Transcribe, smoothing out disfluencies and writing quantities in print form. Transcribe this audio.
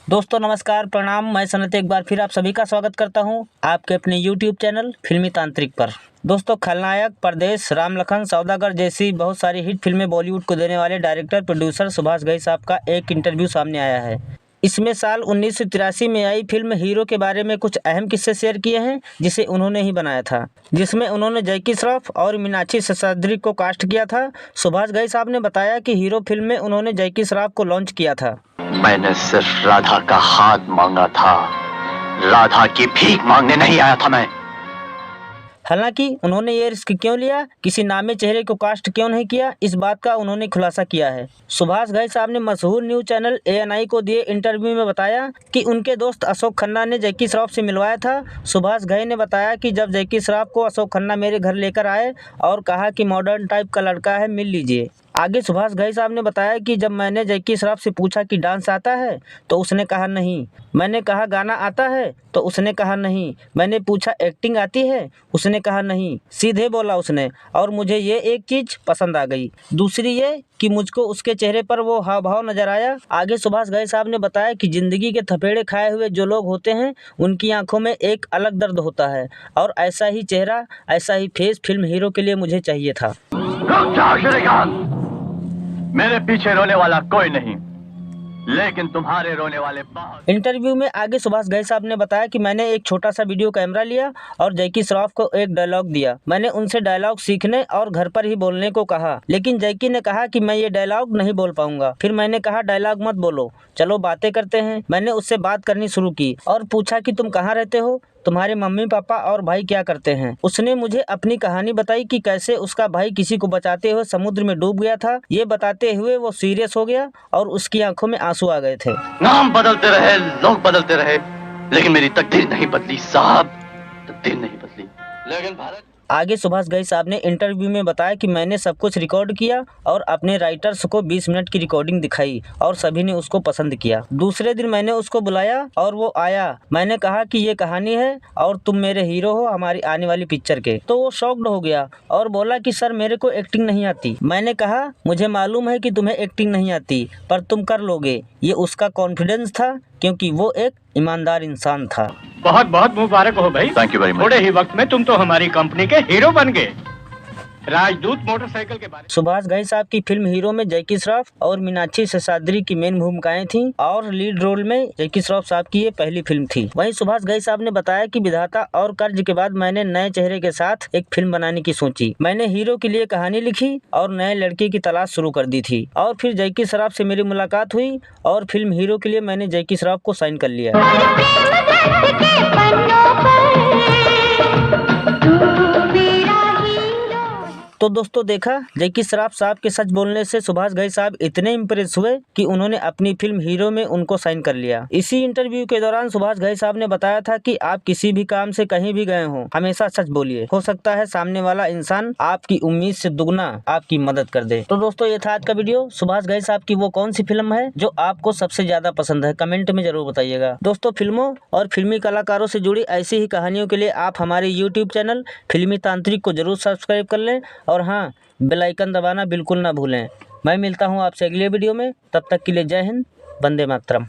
दोस्तों नमस्कार, प्रणाम। मैं सनत एक बार फिर आप सभी का स्वागत करता हूं आपके अपने YouTube चैनल फिल्मी तांत्रिक पर। दोस्तों खलनायक, परदेश, राम लखन, सौदागर जैसी बहुत सारी हिट फिल्में बॉलीवुड को देने वाले डायरेक्टर प्रोड्यूसर सुभाष घई साहब का एक इंटरव्यू सामने आया है। इसमें साल 1983 में आई फिल्म हीरो के बारे में कुछ अहम किस्से शेयर किए हैं जिसे उन्होंने ही बनाया था, जिसमें उन्होंने जैकी श्रॉफ और मीनाक्षी शेषाद्री को कास्ट किया था। सुभाष घई साहब ने बताया कि हीरो फिल्म में उन्होंने जैकी श्रॉफ को लॉन्च किया था। मैंने सिर्फ राधा का हाथ मांगा था, राधा की भीख मांगने नहीं आया था मैं। हालांकि उन्होंने ये रिस्क क्यों लिया, किसी नामी चेहरे को कास्ट क्यों नहीं किया, इस बात का उन्होंने खुलासा किया है। सुभाष घई साहब ने मशहूर न्यूज चैनल ANI को दिए इंटरव्यू में बताया कि उनके दोस्त अशोक खन्ना ने जैकी श्रॉफ से मिलवाया था। सुभाष घई ने बताया कि जब जैकी श्रॉफ को अशोक खन्ना मेरे घर लेकर आए और कहा कि मॉडर्न टाइप का लड़का है, मिल लीजिए। आगे सुभाष घई साहब ने बताया कि जब मैंने जैकी श्रॉफ से पूछा कि डांस आता है तो उसने कहा नहीं। मैंने कहा गाना आता है तो उसने कहा नहीं। मैंने पूछा एक्टिंग आती है, उसने कहा नहीं। सीधे बोला उसने, और मुझे ये एक चीज़ पसंद आ गई। दूसरी ये कि मुझको उसके चेहरे पर वो हाव भाव नजर आया। आगे सुभाष घई साहब ने बताया कि जिंदगी के थपेड़े खाए हुए जो लोग होते हैं उनकी आंखों में एक अलग दर्द होता है, और ऐसा ही चेहरा, ऐसा ही फेस फिल्म हीरो के लिए मुझे चाहिए था। मेरे पीछे रोने वाला कोई नहीं, लेकिन तुम्हारे रोने वाले बहुत। इंटरव्यू में आगे सुभाष घई साहब ने बताया कि मैंने एक छोटा सा वीडियो कैमरा लिया और जैकी श्रॉफ को एक डायलॉग दिया। मैंने उनसे डायलॉग सीखने और घर पर ही बोलने को कहा, लेकिन जैकी ने कहा कि मैं ये डायलॉग नहीं बोल पाऊंगा। फिर मैंने कहा डायलॉग मत बोलो, चलो बातें करते हैं। मैंने उससे बात करनी शुरू की और पूछा कि तुम कहाँ रहते हो, तुम्हारे मम्मी पापा और भाई क्या करते हैं। उसने मुझे अपनी कहानी बताई कि कैसे उसका भाई किसी को बचाते हुए समुद्र में डूब गया था। ये बताते हुए वो सीरियस हो गया और उसकी आंखों में आंसू आ गए थे। नाम बदलते रहे, लोग बदलते रहे, लेकिन मेरी तकदीर नहीं बदली साहब, तकदीर नहीं बदली। लेकिन भारत आगे सुभाष घई साहब ने इंटरव्यू में बताया कि मैंने सब कुछ रिकॉर्ड किया और अपने राइटर्स को 20 मिनट की रिकॉर्डिंग दिखाई और सभी ने उसको पसंद किया। दूसरे दिन मैंने उसको बुलाया और वो आया। मैंने कहा कि ये कहानी है और तुम मेरे हीरो हो हमारी आने वाली पिक्चर के। तो वो शॉक्ड हो गया और बोला कि सर मेरे को एक्टिंग नहीं आती। मैंने कहा मुझे मालूम है कि तुम्हें एक्टिंग नहीं आती, पर तुम कर लोगे। ये उसका कॉन्फिडेंस था, क्योंकि वो एक ईमानदार इंसान था। बहुत बहुत मुबारक हो भाई। Thank you very much. थोड़े ही वक्त में तुम तो हमारी कंपनी के हीरो बन गए। राजदूत मोटरसाइकिल के बारे। सुभाष घई साहब की फिल्म हीरो में जैकी श्रॉफ और मीनाक्षी शेषाद्री की मेन भूमिकाएं थीं और लीड रोल में जैकी श्रॉफ साहब की ये पहली फिल्म थी। वहीं सुभाष घई साहब ने बताया कि विधाता और कर्ज के बाद मैंने नए चेहरे के साथ एक फिल्म बनाने की सोची। मैंने हीरो के लिए कहानी लिखी और नए लड़के की तलाश शुरू कर दी थी, और फिर जैकी श्रॉफ से मेरी मुलाकात हुई और फिल्म हीरो के लिए मैंने जैकी श्रॉफ को साइन कर लिया। तो दोस्तों देखा, जैकी श्रॉफ साहब के सच बोलने से सुभाष घई साहब इतने इम्प्रेस हुए कि उन्होंने अपनी फिल्म हीरो में उनको साइन कर लिया। इसी इंटरव्यू के दौरान सुभाष घई साहब ने बताया था कि आप किसी भी काम से कहीं भी गए हो, हमेशा सच बोलिए। हो सकता है सामने वाला इंसान आपकी उम्मीद से दुगना आपकी मदद कर दे। तो दोस्तों ये था आज का वीडियो। सुभाष घई साहब की वो कौन सी फिल्म है जो आपको सबसे ज्यादा पसंद है, कमेंट में जरूर बताइएगा। दोस्तों फिल्मों और फिल्मी कलाकारों से जुड़ी ऐसी ही कहानियों के लिए आप हमारे YouTube चैनल फिल्मी तांत्रिक को जरूर सब्सक्राइब कर लें, और हाँ, बेल आइकन दबाना बिल्कुल ना भूलें। मैं मिलता हूँ आपसे अगले वीडियो में, तब तक के लिए जय हिंद, वंदे मातरम।